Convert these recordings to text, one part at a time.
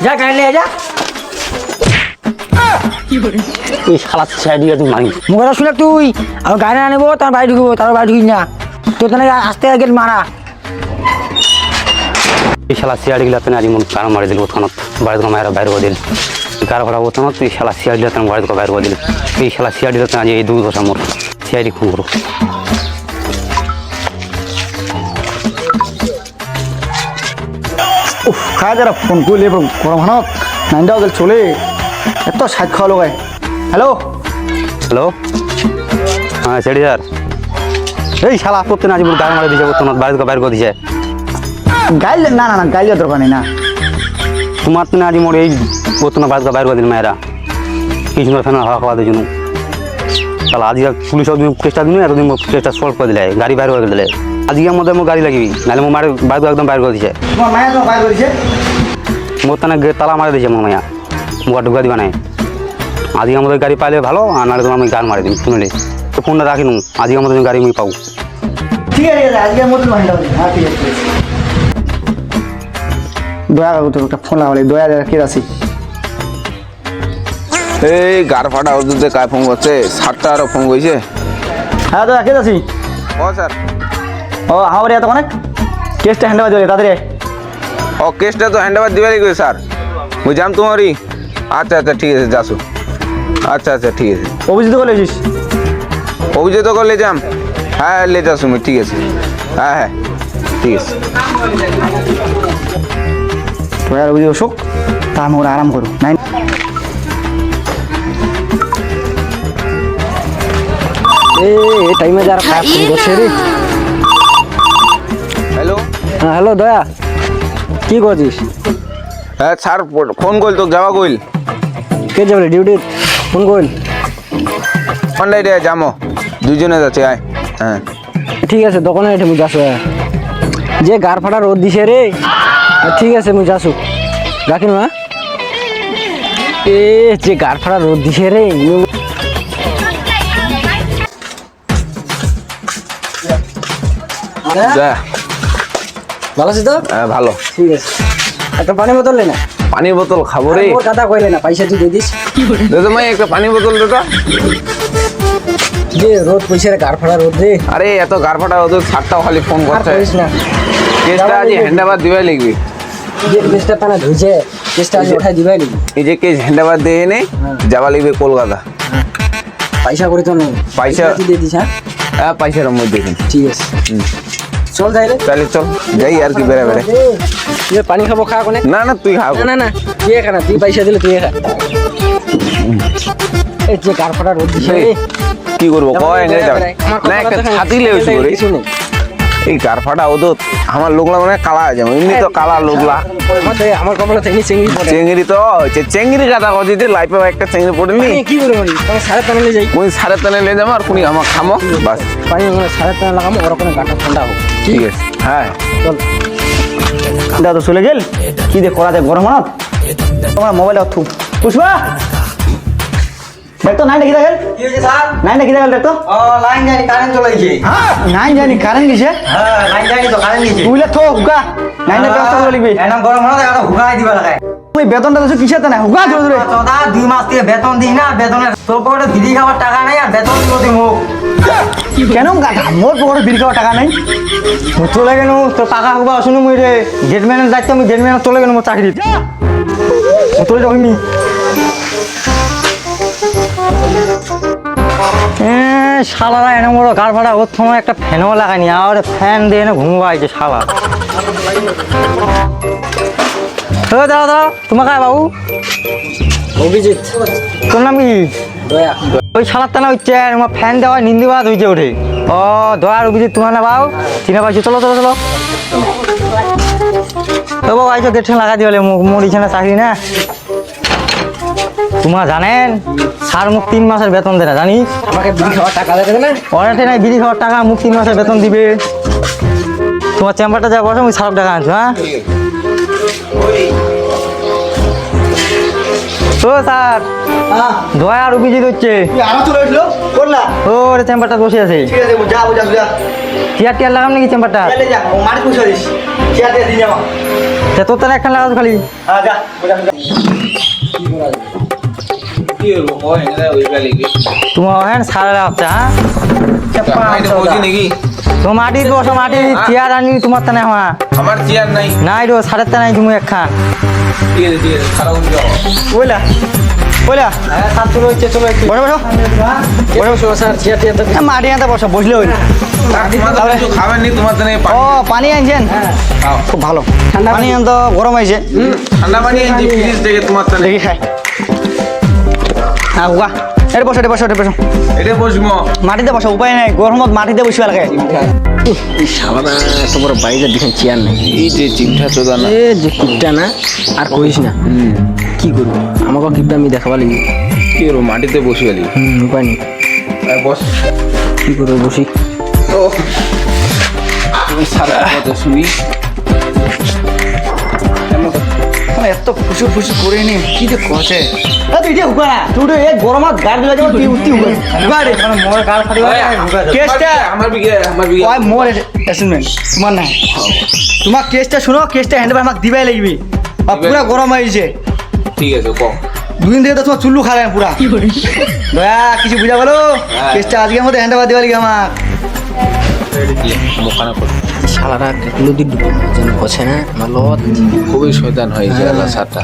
যা গাড়ি নিয়ে যা এই শালা সাইডে তুই মারি মুখটা শুনে তুই আমি গাড়ি না নেবো তার বাড়ি ঢুকবো তার বাড়ি ঢুকিস না তোর তাহলে আসতে গেট মারা এই শালা সিআইডি গেলে আপনি আজ মন কার মারি দিল ওখানত বাড়ি থেকে মায়েরা বাইরে করে দিল কার ভাড়া হতো না তুই শালা সিআইডি আপনি বাড়ি থেকে বাইরে করে দিল এই শালা সিআইডি আপনি আজ এই 2 বছর মোর সিআইডি ফোন করো খায় যারা ফোন করলে গরম হানত নাইনটাও গেল চলে এত সাত খাওয়া লোকায় হ্যালো হ্যালো হ্যাঁ সিআইডি স্যার এই শালা করতে না আজ মোর গাড়ি মারি দিছে ওখানত বাড়ি থেকে বাইরে করে দিছে গাইলে না না না গাইলে দরকার নেই না তোমার তো না আজ মোর এই ওখানে বাড়ি থেকে বাইরে করে দিল মায়েরা কি সুন্দর ফ্যান হাওয়া খাওয়া জন্য তাহলে আজকে পুলিশ কেসটা দিন এতদিন কেসটা সলভ করে দিলে গাড়ি বাইরে করে দিলে আজকের মধ্যে মোর গাড়ি লাগিবি নাহলে মোর মায়ের বাড়ি একদম বাইরে করে দিছে তোমার মায়া তোমার বাইর করেছে মোর তানে তালা মারি দিয়েছে মোর মায়া মুখা ঢুকা দিবা নাই আজকে আমাদের গাড়ি পাইলে ভালো আর নাহলে তোমার আমি গান মারি দিই শুনলি তো ফোনটা রাখি নু আজকে আমাদের গাড়ি আমি পাবো ঠিক আছে আজকের মতো মাইন্ডা হ্যাঁ ঠিক আছে দয়া কাকু তোর একটা ফোন লাগালে দয়া কে আসি এই গার ফাটা ওদের কায় ফোন করছে 7টা আরো ফোন কইছে হ্যাঁ দয়া কে আসি ও স্যার ও আমার এত অনেক কেসটা হ্যান্ড ওভার দিলে তাড়াতাড়ি ও কেসটা তো হ্যান্ড ওভার দিবারই কই স্যার বুঝাম তোমারই আচ্ছা আচ্ছা ঠিক আছে যাসু আচ্ছা আচ্ছা ঠিক আছে অভিজিৎ করে এসিস অভিযোগ তো করলে যাম হ্যাঁ লে যাসু ঠিক আছে হ্যাঁ হ্যাঁ ঠিক আছে দয়া অভিজিৎ অশোক তা আমি ওরা আরাম করো নাই এই টাইমে যারা খারাপ ফোন করছে রে হ্যালো হ্যাঁ হ্যালো দয়া কি করছিস হ্যাঁ স্যার ফোন কইল তো যাওয়া কইল কে যাবে ডিউটি ফোন করল ফোনটাই রে যামো দুজনে যাচ্ছে আয় হ্যাঁ ঠিক আছে দোকানে এঠে মুই যাসু যে গার ফাটা রোদ দিছে রে ঠিক আছে মুই যাসু রাখি না এ যে গার ফাটা রোদ দিছে রে যা ভালো আছিস তো হ্যাঁ ভালো ঠিক আছে একটা পানি বোতল নে না পানির বোতল খাবো রে ওর কথা কইলে না পয়সা তুই দিয়ে দিস দে তো মাই একটা পানির বোতল দে তো যে রোদ পয়সা রে গার ফাটা রোদ রে আরে এত গার ফাটা ওদের 7টাও খালি ফোন আর করছে করিস না কেসটা আজ হ্যান্ড ওভার দিবাই লিখবি যে কেসটা পানা ধুইছে কেসটা আজ উঠাই দিবাই লিবি এই যে কেস হ্যান্ড ওভার দিয়ে নেই যাবা লিখবে কলকাতা পয়সা করি তো নেই পয়সা তুই দিয়ে দিস হ্যাঁ হ্যাঁ পয়সার মধ্যে দেখুন ঠিক আছে চল যাইলে তাহলে চল যাই আর কি বেড়ে বেড়ে তুই পানি খাবো খা কোনে না না তুই খাবো না না না তুই খা না তুই পয়সা দিলে তুই খা এই যে গার ফাটা রোদ দিছে রে কি করবো কয় এনে যাবে আমার না একটা কথা ছাতি লেগেছি করে কিছু নেই এই গার ফাটা ওদের আমার লোকলা মানে কালা আছে এমনি তো কালা লোকলা আমার কমলা থেকে চিংড়ি পড়ে চেঙ্গিরি তো হচ্ছে চেঙ্গিরি কাটা করছি লাইফে একটা চেঙ্গিরি পড়েনি আমি কি করে বলি তুমি সাড়ে টানে যাই কোন সাড়ে তানে লে যাবো আর কোনি আমার খামো বাস পানি সাড়ে টানে লাগামো ওর কোনো গাটা ঠান্ডা হোক ঠিক আছে হ্যাঁ চল দাদা তো চলে গেল কি দে করা যায় গরম হাত তোমার মোবাইল অথু পুষ্পা দেখতো নাইনটা কি দেখেন কি হয়েছে স্যার? নাইনটা কি দেখেন দেখতো ও লাইন জানি কারেন্ট চলে গেছে। হ্যাঁ নাইন জানি কারেন্ট গেছে হ্যাঁ লাইন জানি তো কারেন্ট গেছে। তুইলে থো হুকা নাইনটা ব্যবস্থা করে লিখবি এরকম গরম হলে একটা হুকাই দিবা লাগায়। তুই বেতনটা দিছো কিসের না হুকা ধরে ধরে চোদা 2 মাস থেকে বেতন দিই না, বেতনের তোর পকেটে বিড়ি খাবার টাকা নাই আর বেতন দিব দিমু। কেন গাধা মোর পকেটে বিল খাওয়ার টাকা নাই তো চলে গেল তোর টাকা হুকা শুনো মুই রে গেটম্যানের দায়িত্ব আমি গেটম্যানের চলে গেল মোর চাকরি চলে যাবি শালারা এনে বড় গাড় ভাড়া ওর সময় একটা ফ্যানও লাগানি আর ফ্যান দিয়ে এনে ঘুমবাইছে শালা দাদা দাদা তোমার কায় বাবু অভিজিৎ তোর নাম কি দয়া ওই শালার টানা হচ্ছে আমার ফ্যান দেওয়া নিন্দিবাদ হয়েছে ওঠে ও দয়ার অভিজিৎ তোমার না বাবু চিনে পাইছো চলো চলো চলো তো বাবু আইসো গেট লাগা দিয়ে মোর ইছানে চাকরি না তোমার জানেন স্যার মুখ 3 মাসের বেতন দেয় না জানিস আমাকে বিড়ি খাবার টাকা দেবে না? অনেকটা নাই বিড়ি খাওয়ার টাকা মুখ 3 মাসের বেতন দিবে তোমার চেম্বারটা যা বসে আমি সারা টাকা আনছো হ্যাঁ ও স্যার হ্যাঁ দয়া আর অভিজিৎ হচ্ছে তুই আরো চলে আসলো করলা ও ওরে চেম্বারটা বসে আছে ঠিক আছে যা যা চেয়ার টিয়ার লাগাম নাকি চেম্বারটা চলে যা ও মারি পুষে দিস চেয়ার দিয়ে দিয়ে যাও তা তোর তারা একখান লাগাতো খালি হ্যাঁ যা বুঝা কি হলো ও এনে ওই বেলি কি তোমার হ্যাঁ সারা রাখতে হ্যাঁ আমি বুঝি নাকি তো মাটি বসো মাটি চেয়ার আনি তোমার তা নাই আমার চেয়ার নাই নাই রো সাড়ে তা নাই তুমি একখান ঠিক আছে খারাপ হয়ে যাও বইলা বইলা হ্যাঁ স্যার চলে হচ্ছে চলে হচ্ছে বসো বসো বসো স্যার চেয়ার দিয়ে তো মাটি আনতে বসো বসলে হইল তোমার কিছু খাবেন নি তোমার তো নেই ও পানি আনছেন খাও খুব ভালো পানি আন তো গরম হয়েছে ঠান্ডা পানি আনছি ফ্রিজ থেকে তোমার তো নেই দেখি খাই হ্যাঁ উগা এটা বসো এটা বসো এটা বসো এটা বসবো মাটিতে বসো উপায় নাই গরমত মাটিতে বসিবা লাগে শালাদা এত বড় বাইরে দেখেন চেয়ার নাই এই যে চিমটা চোদা না এ যে কিপটা না আর কইস না কি করবো আমাকে কিপটা আমি দেখাবা লাগি কি হলো মাটিতে বসে গেলি উপায় নেই বস কি করবো বসি ও তুমি সারা কত শুনি এত ফুসু ফুসু করে নি কি যে কছে তুই যে হুকা তুই তো এই গরমত গাড় দিলা যাবো তুই উঠতি হুকা হুকা রে মোর গাড় ফাটি কেসটা আমার বিঘে ওই মোর অ্যাসাইনমেন্ট তোমার না তোমার কেসটা শুনো কেসটা হ্যান্ডেল আমাকে দিবাই লাগবে আর পুরা গরম হয়েছে ঠিক আছে কম দুদিন থেকে তো তোমার চুল্লু খালেন পুরা দয়া কিছু বুঝা বলো কেসটা আজকের মধ্যে হ্যান্ডেল দিবা লাগবে আমার মোখানা করে শালারা নদীর যেন কছে না আমার লগত খুবই শয়তান হয়েছে আল্লাহ সারটা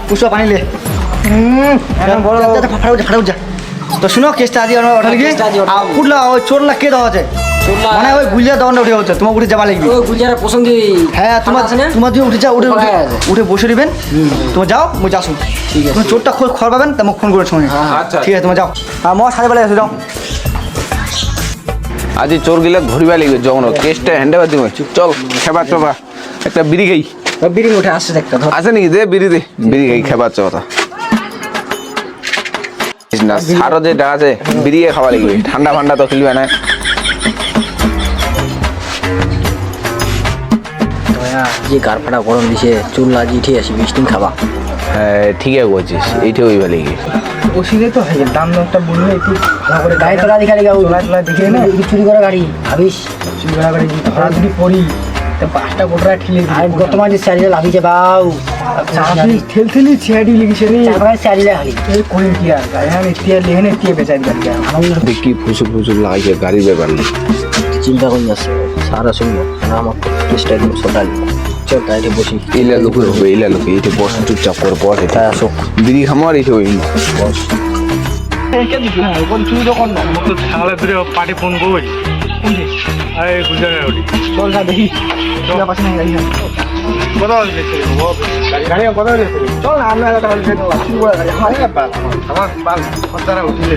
পুষ্পা পানি লে বড় ফাটাও যা তো শুনো কেসটা আজ ওঠালে গিয়ে ফুটলা ওই চোরলা কে দেওয়া আছে মানে ওই গুলিয়া দণ্ডা উঠে হচ্ছে তোমার উঠে যাবা লাগবে ও গুলজারা পছন্দ হ্যাঁ তোমার তোমার যদি উঠে যাও উঠে উঠে উঠে বসে দিবেন তোমার যাও মুই যাসু ঠিক আছে। তুমি চোরটা খবর পাবেন তা মোক ফোন করে শুনে আচ্ছা ঠিক আছে তোমার যাও আর মা সাজে বেলা আসো যাও আজ চোর গিলা ধরিবা লাগবে যখন কেসটা হ্যান্ডেবার দিব চল খেবা চবা একটা বিড়ি খাই বিড়ি উঠে আসছে একটা ধর আছে নাকি দে বিড়ি দে বিড়ি খাই খেবা চবা না সারো যে ডা আছে বিড়ি খাওয়া লাগবে ঠান্ডা ফান্ডা তো খেলবে না দয়া যে গারফাটা গরম দিছে চুল লাগিয়ে ঠিক আছে মিষ্টি খাবা হ্যাঁ ঠিক আছে বলছিস এইটা ওইবা লাগবে ওষুধে তো হয়ে দাম একটা বললে একটু ভালো করে গাড়ি তোলা দেখা দেখা তোলা তোলা দেখে না চুরি করা গাড়ি ভাবিস চুরি করা করে ধরা যদি পড়ি তা পাঁচটা কোটরা ঠেলে আর বর্তমান যে স্যারিলে লাভিছে বাউ চাকরি ঠেলতেলি ছেড়ি লিখেছে রে চাকরি স্যারিলে হালি এই করি কি আর গায়ে তিয়া লেহেনে তিয়া বেচাই গাড়ি দেখি ফুসুক ফুসুক লাগাইছে গাড়ির ব্যাপার নেই চিন্তা করি আছে সারা শুনবো আমার চেষ্টা কিন্তু সকাল চল তাইলে বসি এইলা লোক হবে এইলা লোক এইটা বস চুপচাপ করে বস এটা তাই আসো বিড়ি খামার এইটা ওই বস পার্টি ফোন করি আরে গুজরাট ওটি চল না দেখি পাশে না গাড়ি কথা বলছে গাড়ি কথা বলছে চল না আমরা একটা শুরু করে গাড়ি হারে না আমার বাল কথাটা উঠিলে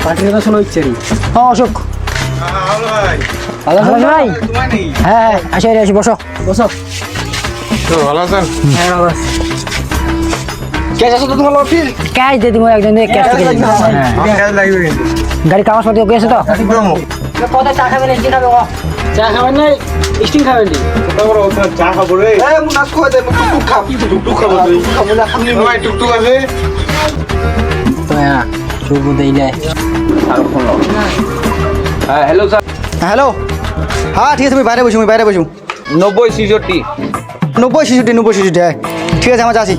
পার্টির কথা শোনা হচ্ছে রে হ্যাঁ অশোক ভালো ভাই হ্যাঁ আসো আসি বসো বসো ভালো আছেন হ্যাঁ বাবা ক্যাশ আছে তো তোমার অফিস ক্যাশ দিয়ে দিব একজন দিয়ে ক্যাশ থেকে দিই কাজ লাগবে কিন্তু গাড়ি কাগজপত্র ওকে আছে তো কত চা খাবেন স্টিং খাবেন চা খাবেন না স্টিং খাবেন নি কত বড় চা খাবো রে এই মুনাস কই দে টুক খাব টুকটুক খাবো তুই খাবো না খামনি ভাই টুকটুক আছে তো হ্যাঁ শুভ দেই না আর ফোন লাও হ্যাঁ হ্যালো স্যার হ্যালো হ্যাঁ ঠিক আছে আমি বাইরে বসু 90 66 90 হ্যাঁ ঠিক আছে আমার যাচ্ছি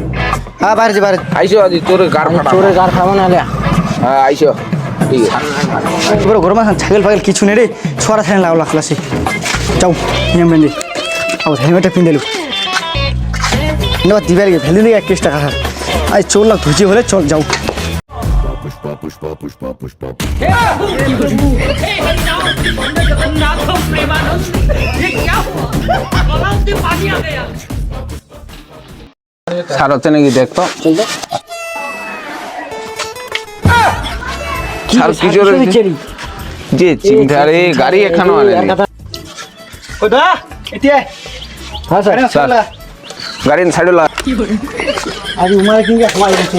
হ্যাঁ বাইরে আইসো আজি তোর গার ফাটা চোরের গার খাবো না হলে হ্যাঁ আইসো ঠিক আছে এবার গরম আছে ছাগল ফাগল কিছু নেই রে ছড়া ছাড়া লাগলা ক্লাসে যাও নিয়ম বেঁধে আবার হেলমেটটা পিন দিলু এবার দিবার গিয়ে ভ্যালি নিয়ে 21 টাকা আজ চোর লাখ ধুচি হলে চল যাও স্যার হচ্ছে নাকি দেখতো স্যার কি জোরে যে চিন্তা রে গাড়ি এখানো আনে ও দয়া এতিয়া হ্যাঁ স্যার স্যার গাড়ি সাইডে লাগা আজ উমারে কিনকে খাওয়াই দিচ্ছে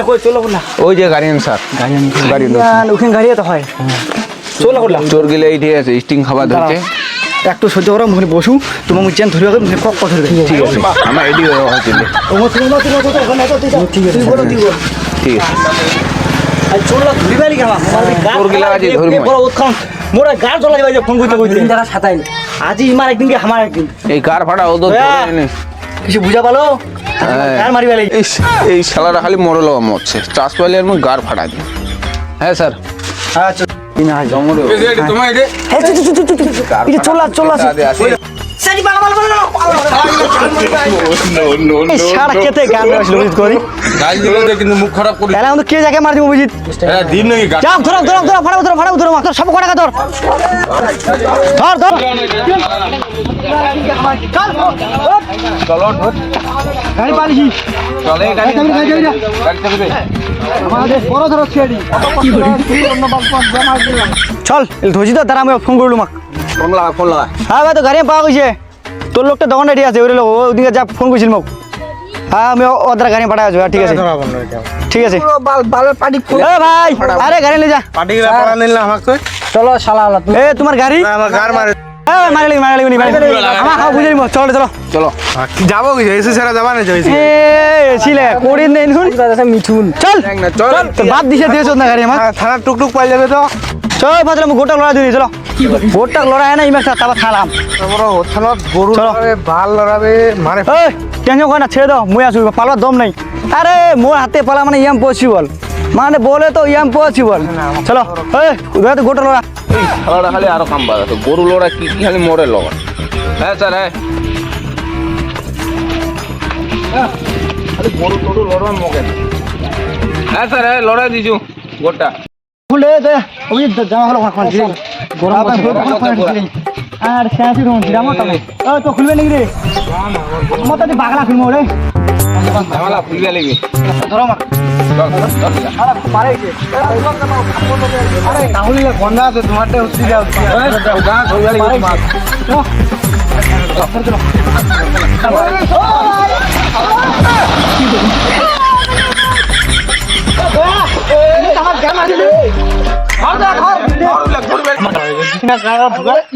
কই চলো না ওই যে গাড়ি স্যার গাড়ি ওখানে গাড়ি তো হয় চলো করলাম চোর গেলে এই ঠিক আছে স্টিং খাবার ধরছে একটু সহ্য করো মুখে বসু তোমার মুখ চেন ধরিয়া মুখে কক ধরবে ঠিক আছে আমার এডি হয়ে হচ্ছে ঠিক আছে ঠিক আছে আর চলো ধরিবালি কেমন চোর গেলে আজ ধরবো বড় উৎখান মোরা গার জ্বলা যাবে যে ফোন করতে কইতে যারা সাতাইল আজি ইমার একদিন কি আমার একদিন এই কার ফাটা ও তো ধরে নে কিছু বুঝা পালো গার মারি বেলাই এই শালারা খালি মরে লগা মরছে চাষ পাইলে এর মধ্যে গার ফাটা দিই হ্যাঁ স্যার আচ্ছা জঙ্গলে চলা সারি পাগল বলো এই সারা কেতে গান গাইছিল বুঝিত করি গাল দিলে কিন্তু মুখ খারাপ করি এলা কিন্তু কে যাকে মার দিব বুঝিত এটা দিন নাকি গাল যাও ধরো ফাড়াও মাত্র সব কটা ধর চলো গাড়ি পালিছি চলে গাড়ি গাড়ি চাবি দে আমাদের বড় ধরো ছেড়ি চল ধজি তো দাঁড়া আমি ফোন করলু মাক ফোন লাগা হ্যাঁ ভাই তো গাড়ি পাওয়া গেছে তোর লোকটা দোকান রেডি আছে ওই লোক ওদিকে যা ফোন করছিল মোক হ্যাঁ আমি ওদের গাড়ি পাঠা আছো ঠিক আছে ঠিক আছে এ ভাই আরে গাড়ি নিয়ে যা পাটিগুলা পড়া নিল না আমাকে চলো শালা আলা এ তোমার গাড়ি আমার গার মারে মারি আমার খাও বুঝে নিব চলো চলো যাবো কি এসে সারা যাবা না যাইছি এ ছিলে কোড়ি নেই শুন মিঠুন চল চল তোর বাপ দিয়েছো না গাড়ি আমার থানা টুকটুক পাই যাবে তো চল ফাজলে আমি গোটা লড়া দিই চলো গোটা লড়া না ইমাস তারপর খালাম তারপর থানা গরু চলো। লড়াবে ভাল লড়াবে মানে এই টেনশন কর না ছেড়ে দাও মুই আসু পালার দম নাই আরে মোর হাতে পালা মানে ইম্পসিবল মানে বলে তো ইম্পসিবল চলো এই উদয় তো গোটা লড়া এই শালারা খালি আরো কাম বাড়াতো গরু লোড়া কি কি খালি মরে লগা হ্যাঁ স্যার হ্যাঁ খালি গরু টরু লড়ার মগে হ্যাঁ স্যার হ্যাঁ লড়াই দিছু গোটা খুলে দে ওই জামা হলো খান দিই গরম আর শেষই রুম দিলাম তবে ও তো খুলবে নাকি রে মত দি বাগলা খুলমো রে ঝামেলা ফুলবে লাগবে ধরো মা চল চল আরে পারে গেছে আরে তাহলে গন্ডা তো তোমারটা উঠতে যাও গা ধরবে লাগবে মাছ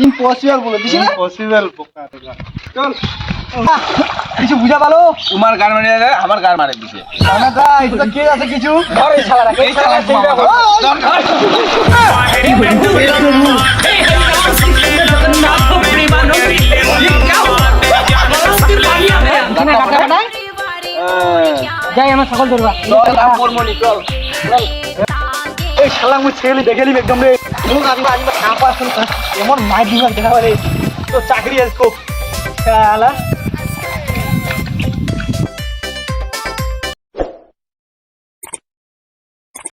ইম্পসিবল বলে দিছি না পসিবল পোকা চল কিছু বুঝা পালো তোমার গান মারে আমার গান মারে দিছে না দা এটা কে আছে কিছু ধরে শালারা এই শালা যাই আমার সকল ধরবা চল এই শালা মু ছেলে দেখে নিব একদম রে মুখ আনবা কাপা শুন এমন মাই দিবা দেখা পারে তো চাকরি আজকো শালা